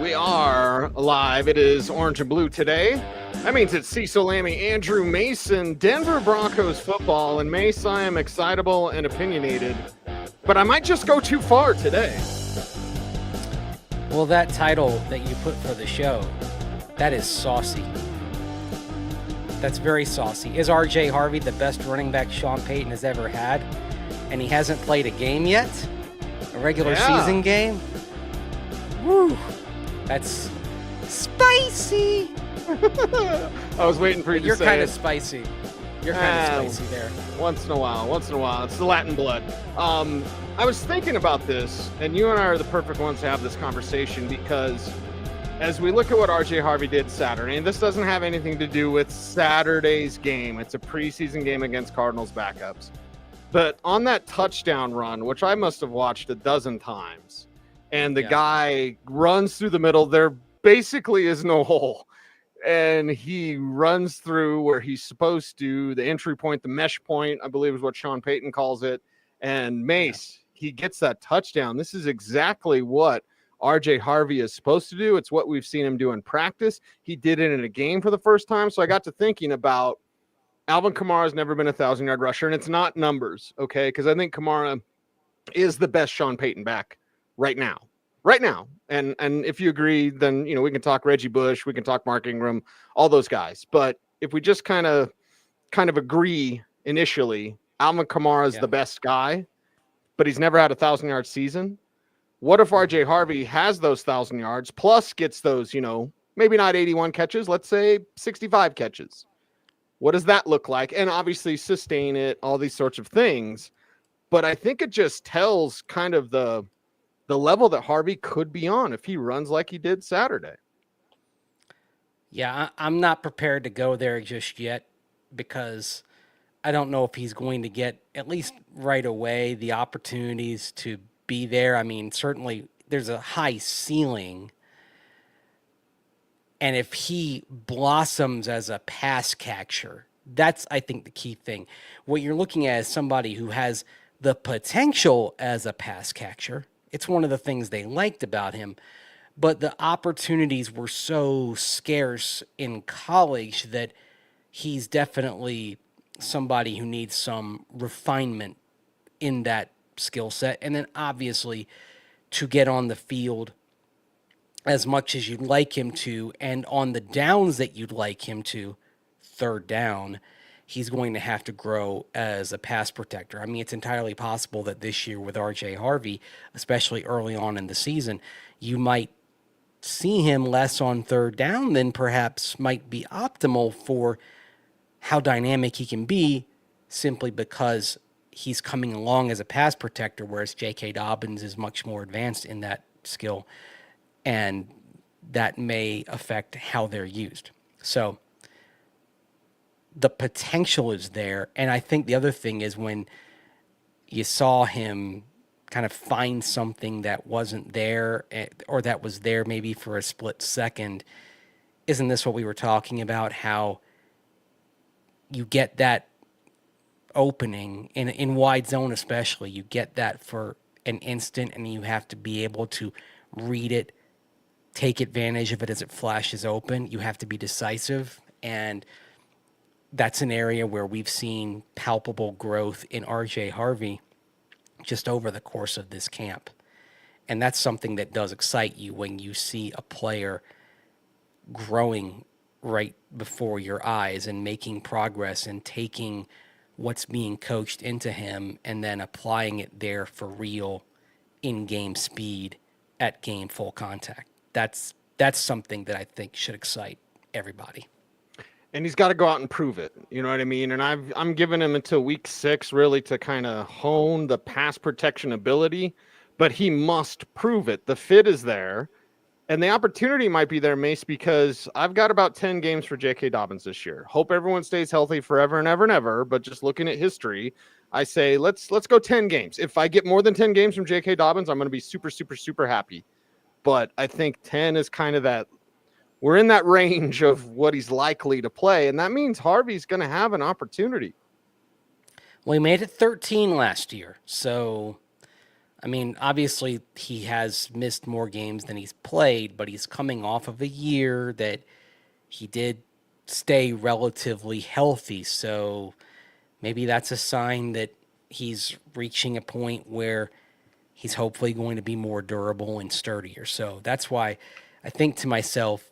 We are live. It is orange and blue today. That means it's Cecil Lammey, Andrew Mason, Denver Broncos football. And Mace, I am excitable and opinionated, but I might just go too far today. Well, that title that you put for the show, that is saucy. That's very saucy. Is RJ Harvey the best running back Sean Payton has ever had? And he hasn't played a game yet? A regular season game? Woo! That's spicy. I was waiting for you to say You're kind of spicy. You're kind of spicy there. Once in a while. It's the Latin blood. I was thinking about this, and you and I are the perfect ones to have this conversation, because as we look at what RJ Harvey did Saturday, and this doesn't have anything to do with Saturday's game. It's a preseason game against Cardinals backups. But on that touchdown run, which I must have watched a dozen times, and the guy runs through the middle, there basically is no hole. And he runs through where he's supposed to, the entry point, the mesh point, I believe is what Sean Payton calls it. And Mace, he gets that touchdown. This is exactly what RJ Harvey is supposed to do. It's what we've seen him do in practice. He did it in a game for the first time. So I got to thinking about Alvin Kamara's never been a 1,000-yard rusher, and it's not numbers, okay? Because I think Kamara is the best Sean Payton back right now. And if you agree, then, you know, we can talk Reggie Bush, we can talk Mark Ingram, all those guys. But if we just kind of agree initially, Alvin Kamara is the best guy, but he's never had a 1,000-yard season. What if RJ Harvey has those 1,000 yards plus gets those, you know, maybe not 81 catches, let's say 65 catches? What does that look like? And obviously sustain it, all these sorts of things. But I think it just tells kind of the level that Harvey could be on if he runs like he did Saturday. Yeah, I'm not prepared to go there just yet, because I don't know if he's going to get, at least right away, the opportunities to be there. I mean, certainly there's a high ceiling. And if he blossoms as a pass catcher, that's, I think, the key thing. What you're looking at is somebody who has the potential as a pass catcher. It's one of the things they liked about him. But the opportunities were so scarce in college that he's definitely somebody who needs some refinement in that skill set. And then obviously to get on the field as much as you'd like him to, and on the downs that you'd like him to, third down, he's going to have to grow as a pass protector. I mean, it's entirely possible that this year with RJ Harvey, especially early on in the season, you might see him less on third down than perhaps might be optimal for how dynamic he can be, simply because he's coming along as a pass protector, whereas J.K. Dobbins is much more advanced in that skill. And that may affect how they're used. So the potential is there. And I think the other thing is when you saw him kind of find something that wasn't there, or that was there maybe for a split second, isn't this what we were talking about? How you get that opening in wide zone, especially, you get that for an instant, and you have to be able to read it, take advantage of it as it flashes open. You have to be decisive, and that's an area where we've seen palpable growth in RJ Harvey just over the course of this camp. And that's something that does excite you when you see a player growing right before your eyes and making progress and taking what's being coached into him and then applying it there for real in-game speed at game full contact. That's something that I think should excite everybody. And he's got to go out and prove it. You know what I mean? And I'm giving him until week 6 really to kind of hone the pass protection ability, but he must prove it. The fit is there, and the opportunity might be there, Mace, because I've got about 10 games for J.K. Dobbins this year. Hope everyone stays healthy forever and ever and ever, but just looking at history, I say let's go 10 games. If I get more than 10 games from J.K. Dobbins, I'm going to be super, super, super happy. But I think 10 is kind of that, we're in that range of what he's likely to play. And that means Harvey's going to have an opportunity. Well, he made it 13 last year. So I mean, obviously he has missed more games than he's played, but he's coming off of a year that he did stay relatively healthy. So maybe that's a sign that he's reaching a point where he's hopefully going to be more durable and sturdier. So that's why I think to myself,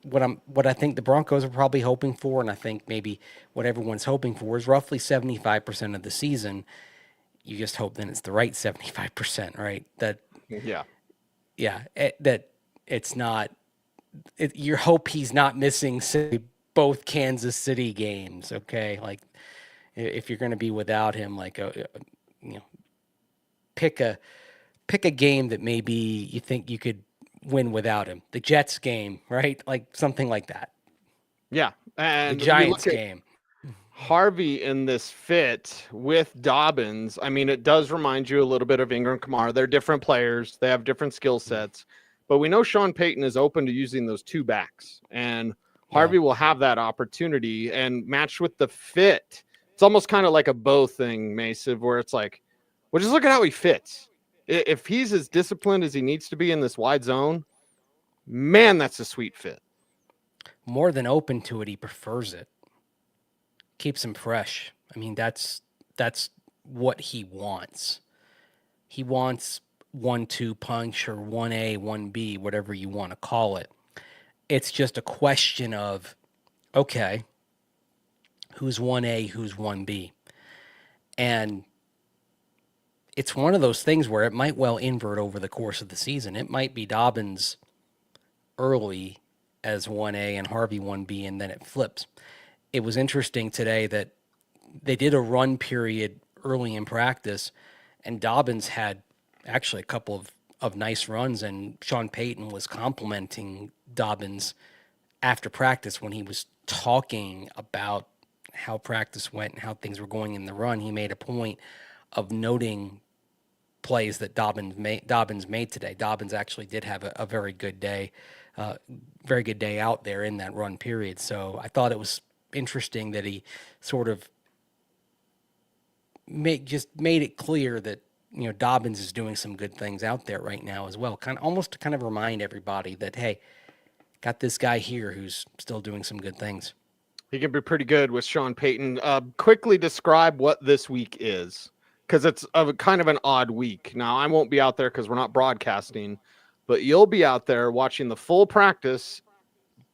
what I think the Broncos are probably hoping for, and I think maybe what everyone's hoping for is roughly 75% of the season. You just hope then it's the right 75%, right? That Yeah. yeah, that it's not. You hope he's not missing, say, both Kansas City games. Okay, like if you're going to be without him, like you know, pick a pick a game that maybe you think you could win without him. The Jets game, right? Like something like that. Yeah. The And you Giants look at game. Harvey in this fit with Dobbins. I mean, it does remind you a little bit of Ingram Kamara. They're different players, they have different skill sets, but we know Sean Payton is open to using those two backs, and Yeah. Harvey will have that opportunity and matched with the fit. It's almost kind of like a bow thing, Mason, where it's like, well, just look at how he fits. If he's as disciplined as he needs to be in this wide zone, man, that's a sweet fit. More than open to it, he prefers it. Keeps him fresh. I mean, that's what he wants. He wants 1-2 punch or 1A, 1B, whatever you want to call it. It's just a question of, okay, who's 1A, who's 1B? And it's one of those things where it might well invert over the course of the season. It might be Dobbins early as 1A and Harvey 1B, and then it flips. It was interesting today that they did a run period early in practice, and Dobbins had actually a couple of nice runs, and Sean Payton was complimenting Dobbins after practice when he was talking about how practice went and how things were going in the run. He made a point of noting plays that Dobbins made today. Dobbins actually did have a very good day, out there in that run period. So I thought it was interesting that he sort of made it clear that Dobbins is doing some good things out there right now as well. Almost to kind of remind everybody that, hey, got this guy here who's still doing some good things. He can be pretty good with Sean Payton. Quickly describe what this week is, because it's kind of an odd week. Now, I won't be out there because we're not broadcasting, but you'll be out there watching the full practice,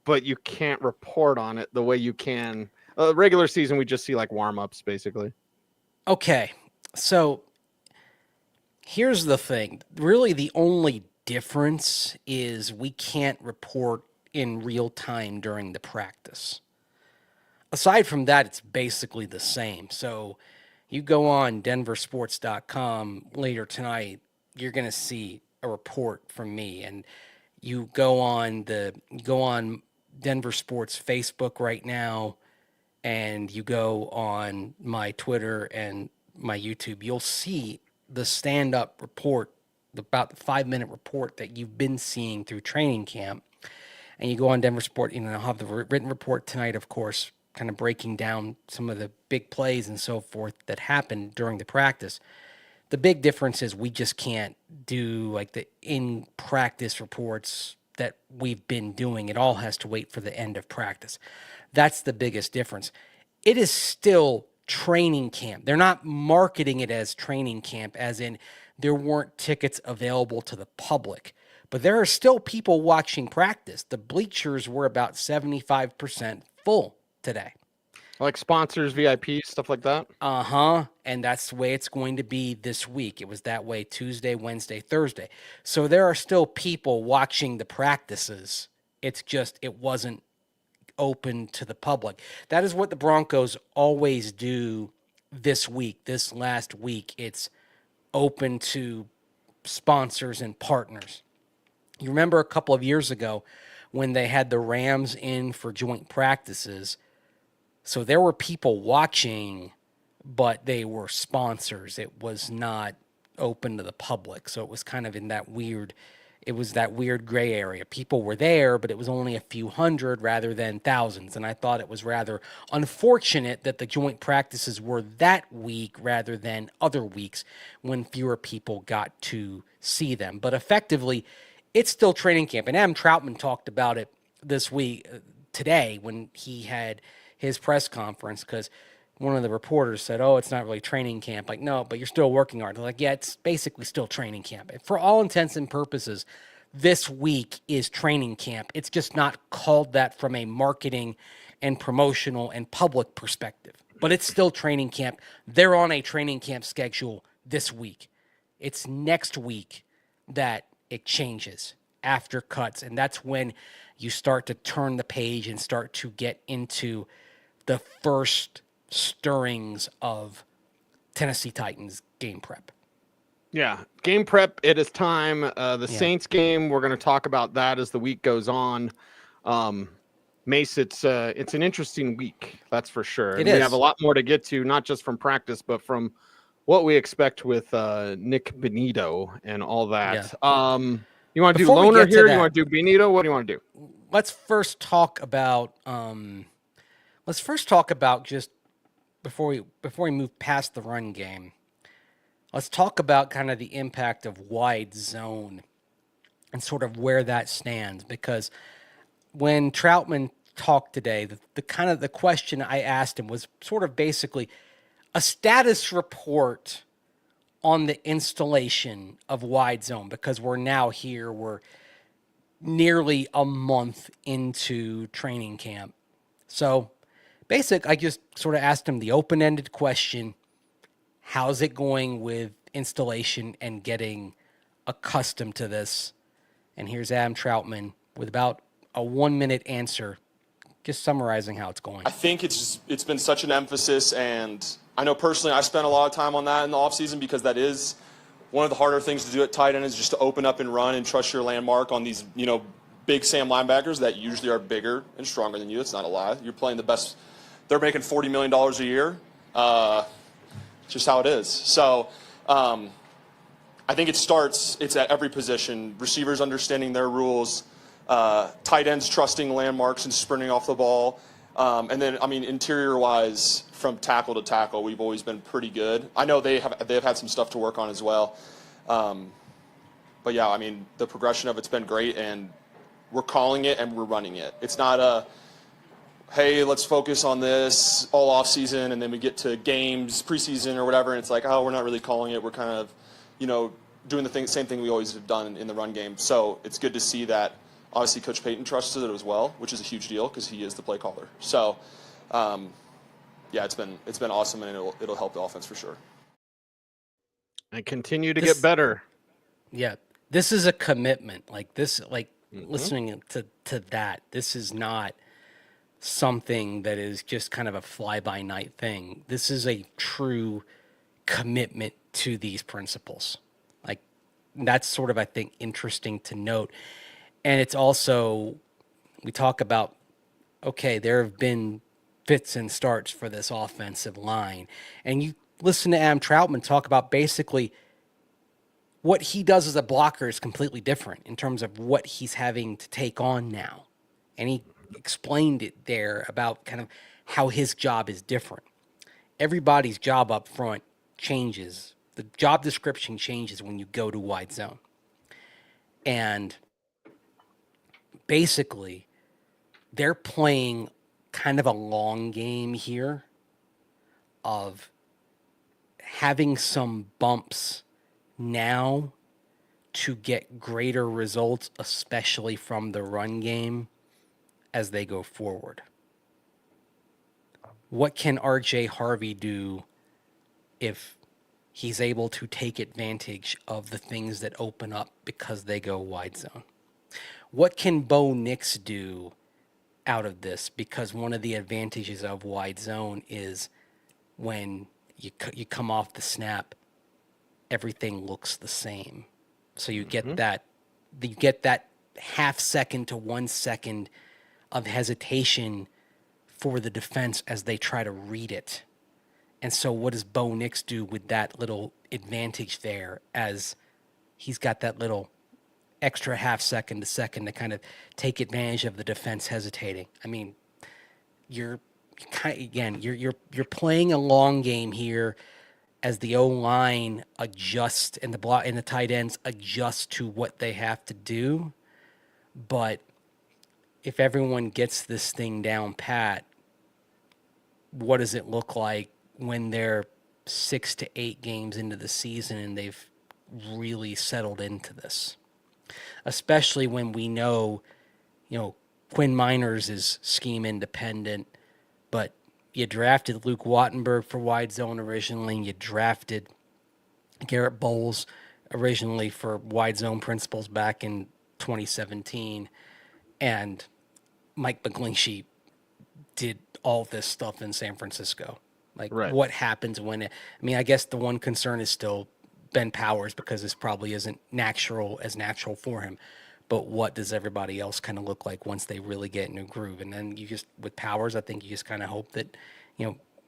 but you can't report on it the way you can. Regular season, we just see like warm-ups, basically. Okay, so here's the thing. Really, the only difference is we can't report in real time during the practice. Aside from that, it's basically the same. So you go on denversports.com later tonight, you're going to see a report from me. And you go on Denver Sports Facebook right now, and you go on my Twitter and my YouTube, you'll see the stand-up report, about the 5-minute report that you've been seeing through training camp. And you go on Denver Sport, I'll have the written report tonight, of course, kind of breaking down some of the big plays and so forth that happened during the practice. The big difference is we just can't do like the in-practice reports that we've been doing. It all has to wait for the end of practice. That's the biggest difference. It is still training camp. They're not marketing it as training camp, as in there weren't tickets available to the public. But there are still people watching practice. The bleachers were about 75% full today. Like sponsors, VIP, stuff like that? And that's the way it's going to be this week. It was that way Tuesday, Wednesday, Thursday. So there are still people watching the practices. It's just it wasn't open to the public. That is what the Broncos always do this week, this last week. It's open to sponsors and partners. You remember a couple of years ago when they had the Rams in for joint practices. So there were people watching, but they were sponsors. It was not open to the public. So it was kind of in that weird it was that weird gray area. People were there, but it was only a few hundred rather than thousands. And I thought it was rather unfortunate that the joint practices were that week rather than other weeks when fewer people got to see them. But effectively, it's still training camp. And Adam Troutman talked about it this week, today, when he had his press conference, because one of the reporters said, "Oh, it's not really training camp." Like, no, but you're still working hard. They're like, yeah, it's basically still training camp. For all intents and purposes, this week is training camp. It's just not called that from a marketing and promotional and public perspective. But it's still training camp. They're on a training camp schedule this week. It's next week that it changes after cuts. And that's when you start to turn the page and start to get into the first stirrings of Tennessee Titans game prep. Yeah, game prep. It is time. The Saints game. We're going to talk about that as the week goes on. Mace, it's an interesting week. That's for sure. And we have a lot more to get to, not just from practice, but from what we expect with Nik Bonitto and all that. Yeah. You want to do Loner here? You want to do Bonito? What do you want to do? Let's first talk about. Just before we move past the run game, let's talk about kind of the impact of wide zone and sort of where that stands. Because when Troutman talked today, the question I asked him was sort of basically a status report on the installation of wide zone, because we're nearly a month into training camp. So I just sort of asked him the open-ended question: how's it going with installation and getting accustomed to this? And here's Adam Troutman with about a 1-minute answer, just summarizing how it's going. I think it's been such an emphasis, and I know personally I spent a lot of time on that in the offseason, because that is one of the harder things to do at tight end, is just to open up and run and trust your landmark on these, big Sam linebackers that usually are bigger and stronger than you. It's not a lie. You're playing the best. They're making $40 million a year. Just how it is. So I think it's at every position. Receivers understanding their rules, tight ends trusting landmarks and sprinting off the ball. And then, interior-wise, from tackle to tackle, we've always been pretty good. I know they've had some stuff to work on as well. But yeah, the progression of it's been great, and we're calling it and we're running it. It's not hey, let's focus on this all off season, and then we get to games, preseason or whatever, and it's like, oh, we're not really calling it. We're kind of, doing the same thing we always have done in the run game. So it's good to see that. Obviously, Coach Payton trusted it as well, which is a huge deal because he is the play caller. So, it's been awesome, and it'll help the offense for sure. And continue to get better. Yeah, this is a commitment. Listening to that, this is not something that is just kind of a fly-by-night thing. This is a true commitment to these principles. That's sort of, I think, interesting to note. And it's also, we talk about, okay, there have been fits and starts for this offensive line. And you listen to Adam Troutman talk about basically what he does as a blocker is completely different in terms of what he's having to take on now. And he explained it there about kind of how his job is different. Everybody's job up front changes. The job description changes when you go to wide zone. And basically, they're playing kind of a long game here of having some bumps now to get greater results, especially from the run game as they go forward. What can RJ Harvey do if he's able to take advantage of the things that open up because they go wide zone? What can Bo Nix do out of this? Because one of the advantages of wide zone is when you come off the snap, everything looks the same. So you get that half second to 1 second of hesitation for the defense as they try to read it. And so what does Bo Nix do with that little advantage there, as he's got that little extra half second to second to kind of take advantage of the defense hesitating. I mean, you're playing a long game here as the O-line adjusts and the tight ends adjust to what they have to do. But if everyone gets this thing down pat, what does it look like when they're 6 to 8 games into the season and they've really settled into this? Especially when we know, Quinn Miners is scheme independent, but you drafted Luke Wattenberg for wide zone originally, and you drafted Garrett Bowles originally for wide zone principles back in 2017, and Mike McGlinchey did all this stuff in San Francisco. Like, Right. What happens when I guess the one concern is still Ben Powers, because this probably isn't natural for him. But what does everybody else kind of look like once they really get in a groove? And then with Powers, I think you just kind of hope that,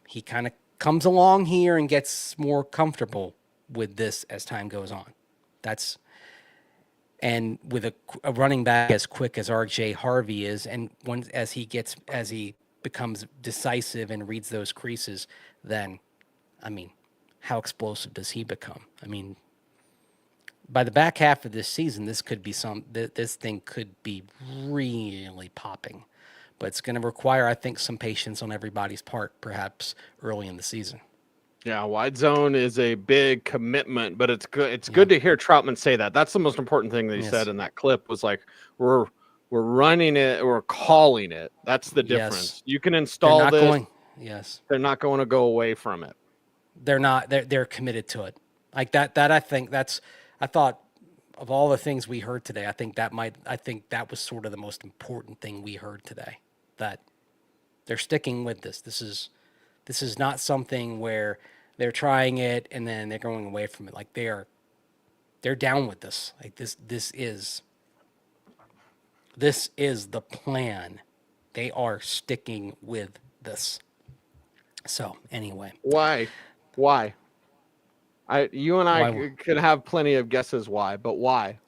he kind of comes along here and gets more comfortable with this as time goes on. And with a running back as quick as RJ Harvey is, and as he becomes decisive and reads those creases, then, how explosive does he become? By the back half of this season, this thing could be really popping, but it's going to require, I think, some patience on everybody's part, perhaps early in the season. Yeah, wide zone is a big commitment, but it's good. It's good to hear Troutman say that. That's the most important thing that he said in that clip, was like, we're running it, we're calling it. That's the difference. You can install this. They're not going to go away from it. They're not. They're committed to it. Like that. I thought of all the things we heard today, I think that was sort of the most important thing we heard today, that they're sticking with this. This is not something where they're trying it and then they're going away from it. Like they're down with this. Like this is the plan. They are sticking with this. So anyway. Why? You and I could have plenty of guesses why, but why?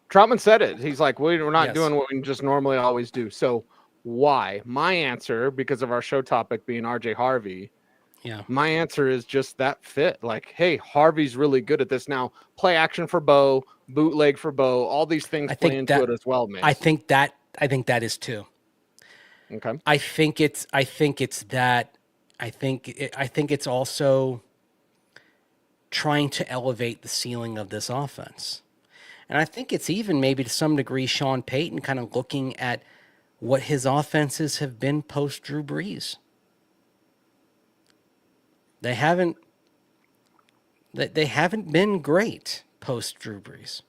Troutman said it. He's like, we're not doing what we just normally always do. So why? My answer, because of our show topic being RJ Harvey, my answer is just that fit. Like, hey, Harvey's really good at this now. Play action for Bo, bootleg for Bo, all these things play into it as well, man. I think that is too. Okay. I think it's that. I think it's also trying to elevate the ceiling of this offense. And I think it's even maybe to some degree Sean Payton kind of looking at what his offenses have been post Drew Brees. They haven't been great post Drew Brees.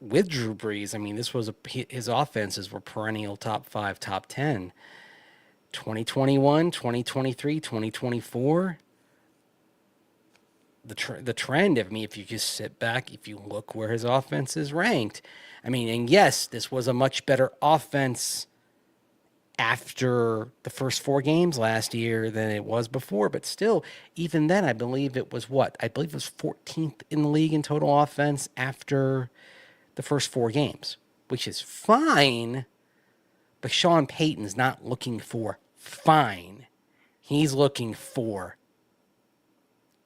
With Drew Brees, this was his offenses were perennial top 5, top 10. 2021, 2023, 2024. The trend, if you just sit back, if you look where his offense is ranked, and yes, this was a much better offense after the first 4 games last year than it was before, but still, even then, I believe it was 14th in the league in total offense after the first 4 games, which is fine, but Sean Payton's not looking for fine. He's looking for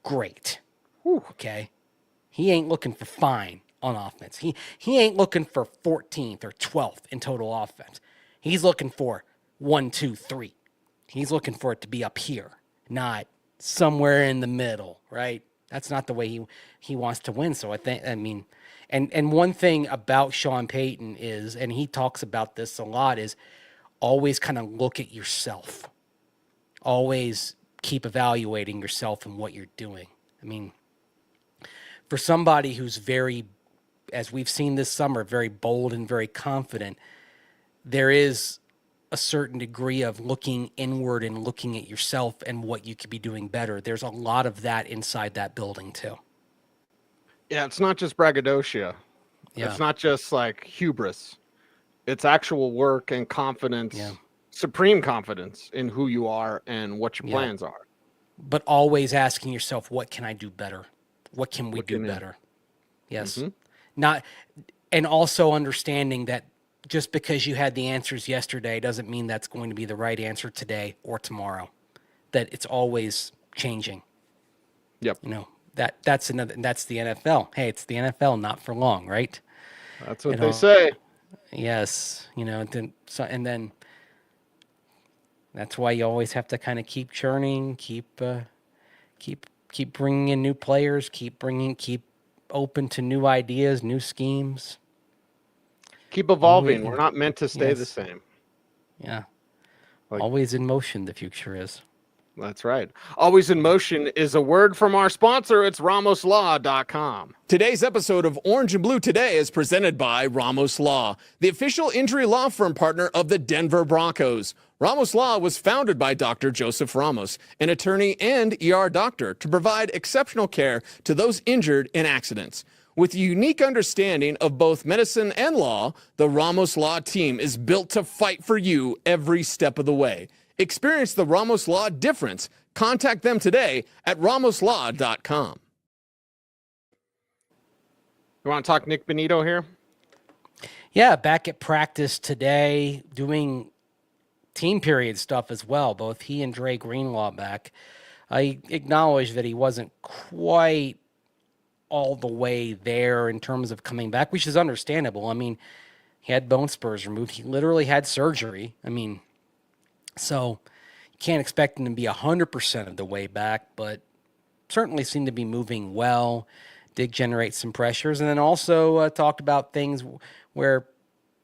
great. Okay? He ain't looking for fine on offense. He ain't looking for 14th or 12th in total offense. He's looking for 1, 2, 3. He's looking for it to be up here, not somewhere in the middle, right? That's not the way he wants to win. So and one thing about Sean Payton is, and he talks about this a lot, is always kind of look at yourself. Always keep evaluating yourself and what you're doing. For somebody who's very, as we've seen this summer, very bold and very confident, there is a certain degree of looking inward and looking at yourself and what you could be doing better. There's a lot of that inside that building too. Yeah, it's not just braggadocio. Yeah. It's not just like hubris. It's actual work and confidence, supreme confidence in who you are and what your plans are. But always asking yourself, what can I do better? What can we do better? Yes. Mm-hmm. Not, and also understanding that just because you had the answers yesterday doesn't mean that's going to be the right answer today or tomorrow. That it's always changing. Yep. That's the NFL. Hey, it's the NFL, not for long, right? That's what they say. Yes, and then that's why you always have to kind of keep churning, keep bringing in new players, keep open to new ideas, new schemes. Keep evolving. We're not meant to stay the Yes. same. Yeah. Like- Always in motion, the future is. That's right. Always in motion is a word from our sponsor. It's RamosLaw.com. Today's episode of Orange and Blue Today is presented by Ramos Law, the official injury law firm partner of the Denver Broncos. Ramos Law was founded by Dr. Joseph Ramos, an attorney and ER doctor, to provide exceptional care to those injured in accidents. With a unique understanding of both medicine and law, the Ramos Law team is built to fight for you every step of the way. Experience the Ramos Law difference. Contact them today at ramoslaw.com. You want to talk Nik Bonitto here? Yeah, back at practice today, doing team period stuff as well. Both he and Dre Greenlaw back. I acknowledge that he wasn't quite all the way there in terms of coming back, which is understandable. I mean, he had bone spurs removed. He literally had surgery. I mean, so you can't expect him to be 100% of the way back, but certainly seemed to be moving well, did generate some pressures, and then also talked about things where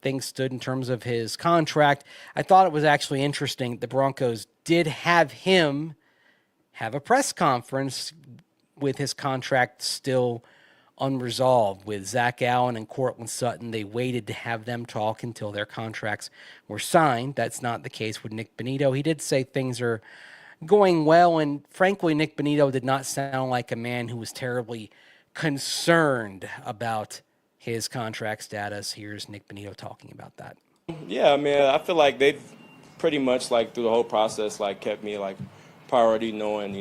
things stood in terms of his contract. I thought it was actually interesting. The Broncos did have him have a press conference with his contract still unresolved with Zach Allen and Cortland Sutton. They waited to have them talk until their contracts were signed. That's not the case with Nik Bonitto. He did say things are going well, and frankly, Nik Bonitto did not sound like a man who was terribly concerned about his contract status. Here's Nik Bonitto talking about that. Yeah, man, I feel like they've pretty much, like, through the whole process, like, kept me, like, priority, knowing,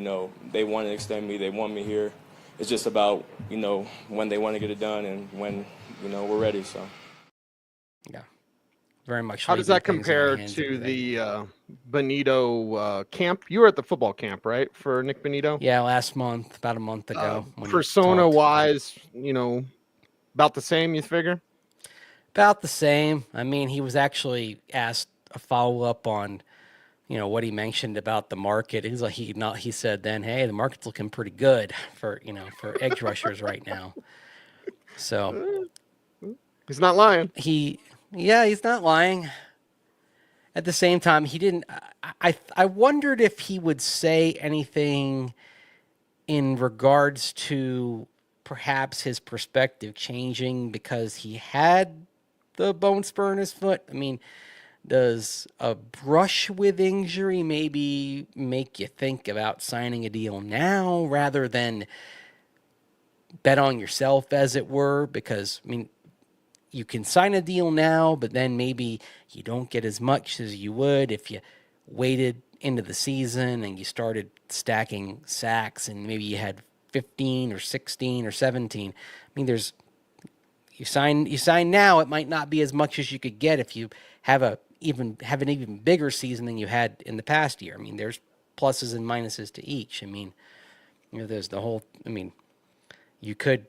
they want to extend me, they want me here. It's just about, when they want to get it done and when, we're ready, so. Yeah, very much. How does that compare to the Bonito camp? You were at the football camp, right, for Nik Bonito? Yeah, last month, about a month ago. Persona-wise, about the same, you figure? About the same. I mean, he was actually asked a follow-up on, what he mentioned about the market. He's like, he said then, hey, the market's looking pretty good for edge rushers right now. So he's not lying. He's not lying. At the same time, he didn't. I wondered if he would say anything in regards to perhaps his perspective changing because he had the bone spur in his foot. I mean, does a brush with injury maybe make you think about signing a deal now rather than bet on yourself, as it were? Because, I mean, you can sign a deal now, but then maybe you don't get as much as you would if you waited into the season and you started stacking sacks and maybe you had 15 or 16 or 17. I mean, you sign now, it might not be as much as you could get if you have an even bigger season than you had in the past year. I mean, there's pluses and minuses to each. I mean, there's the whole. I mean, you could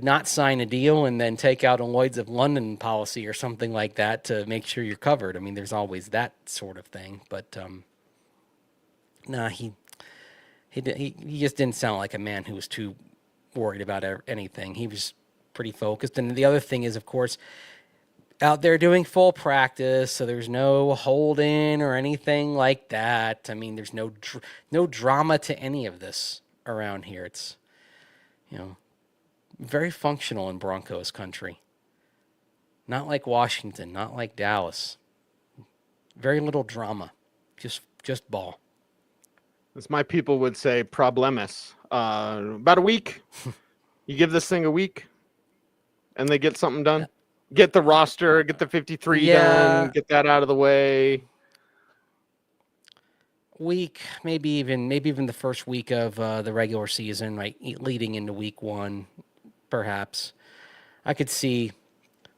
not sign a deal and then take out a Lloyd's of London policy or something like that to make sure you're covered. I mean, there's always that sort of thing. But he just didn't sound like a man who was too worried about anything. He was pretty focused. And the other thing is, of course, out there doing full practice, so there's no hold-in or anything like that. I mean, there's no drama to any of this around here. It's, very functional in Broncos country. Not like Washington, not like Dallas. Very little drama. Just ball. As my people would say, problemas. About a week. You give this thing a week, and they get something done. Get the roster, get the 53 done, get that out of the way. Week, maybe even the first week of the regular season, right, leading into week one. perhaps. I could see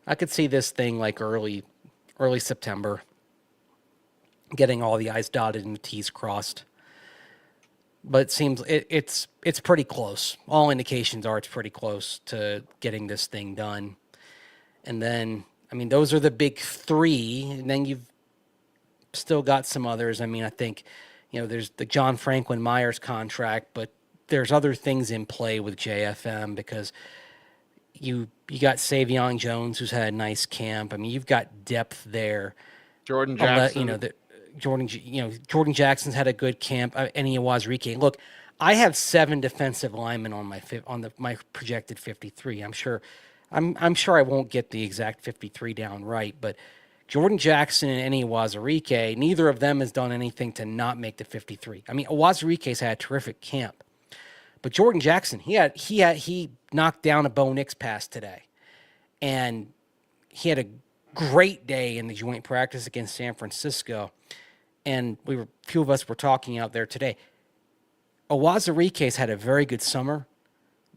this thing like early September, getting all the I's dotted and the T's crossed. But it seems it's pretty close. All indications are it's pretty close to getting this thing done. And then, I mean, those are the big three. And then you've still got some others. I mean, I think, there's the John Franklin Myers contract, but there's other things in play with JFM because you got Savion Jones, who's had a nice camp. I mean, you've got depth there. Jordan Jackson. Jordan Jackson's had a good camp. Eni Iwazurike. Look, I have 7 defensive linemen on my projected 53. I'm sure I won't get the exact 53 down right, but Jordan Jackson and Eni Iwazurike, neither of them has done anything to not make the 53. I mean, Iwazurike's had a terrific camp, but Jordan Jackson, he knocked down a Bo Nix pass today, and he had a great day in the joint practice against San Francisco. And few of us were talking out there today. Iwazurike's had a very good summer,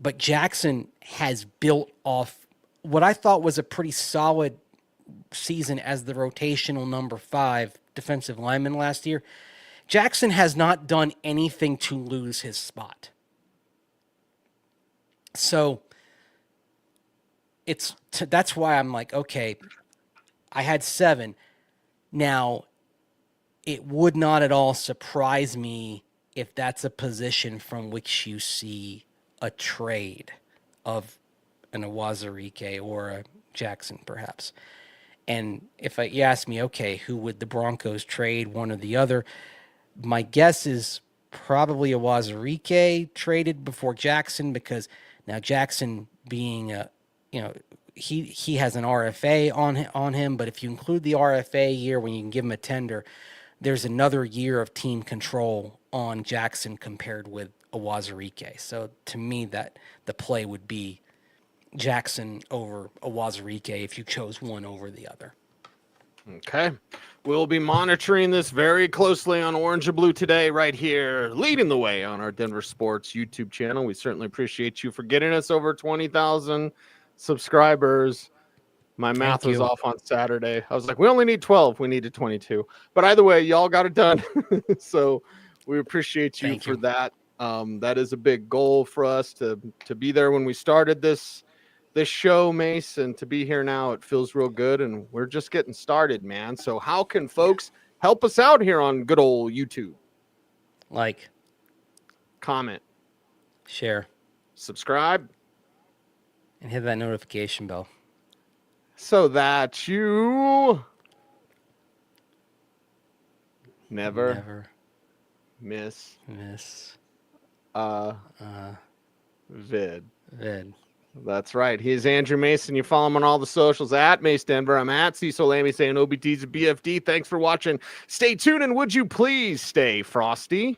but Jackson has built off what I thought was a pretty solid season as the rotational number 5 defensive lineman last year. Jackson has not done anything to lose his spot. So that's why I'm like, okay, I had 7. Now, it would not at all surprise me if that's a position from which you see a trade of an Iwazurike or a Jackson, perhaps. And if you ask me, okay, who would the Broncos trade, one or the other? My guess is probably Iwazurike traded before Jackson, because now Jackson being he has an RFA on him, but if you include the RFA year when you can give him a tender, there's another year of team control on Jackson compared with Iwazurike. So to me, that the play would be Jackson over Iwazurike if you chose one over the other. Okay. We'll be monitoring this very closely on Orange and Blue today, right here, leading the way on our Denver Sports YouTube channel. We certainly appreciate you for getting us over 20,000 subscribers. My math was off on Saturday. I was like, we only need 12. We needed 22. But either way, y'all got it done. So we appreciate you for that. That is a big goal for us to be there when we started this show, Mace, and to be here now. It feels real good, and we're just getting started, man. So how can folks help us out here on good old YouTube? Like, comment, share, subscribe, and hit that notification bell, so that you never miss vid. That's right. He is Andrew Mason. You follow him on all the socials at Mace Denver. I'm at Cecil Lammey saying OBT's a BFD. Thanks for watching. Stay tuned, and would you please stay frosty?